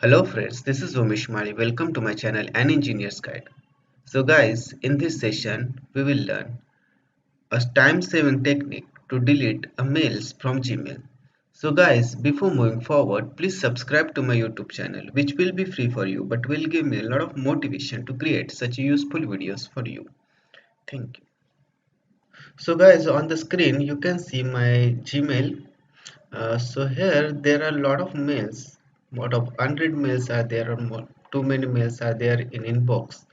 Hello friends, this is Umesh Mali. Welcome to my channel An Engineer's Guide. So guys, in this session we will learn a time-saving technique to delete a mails from Gmail. So guys, before moving forward, please subscribe to my YouTube channel, which will be free for you but will give me a lot of motivation to create such useful videos for you. Thank you. So guys, on the screen you can see my Gmail. So here there are a lot of mails. Lot of unread mails are there, or too many mails are there in inbox.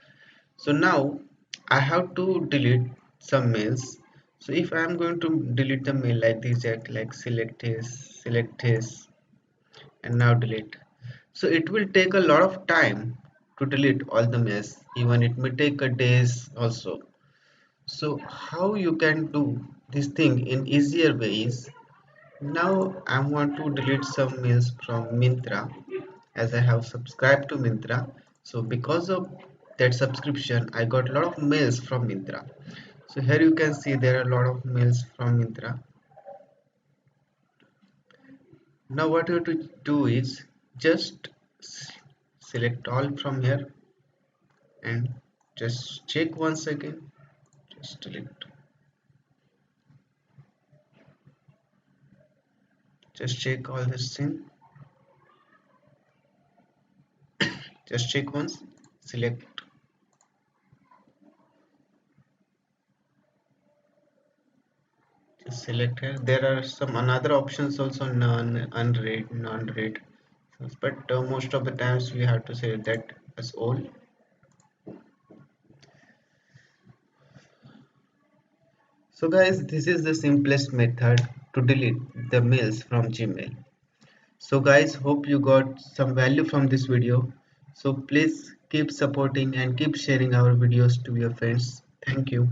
So now I have to delete some mails. So if I am going to delete the mail like this, like select his, and now delete. So it will take a lot of time to delete all the mails. Even it may take a days also. So how you can do this thing in easier ways? Now I want to delete some mails from Mintra as I have subscribed to Mintra. So because of that subscription, I got a lot of mails from Mintra. So here you can see there are a lot of mails from Mintra. Now what you have to do is just select all from here and just check once again. Just delete. Just check all this thing. Just check once. Select. Just select here. There are some another options also, none, unread, non-read. But most of the times we have to say that as all. So guys, this is the simplest method to delete the mails from Gmail. So guys, hope you got some value from this video. So please keep supporting and keep sharing our videos to your friends. Thank you.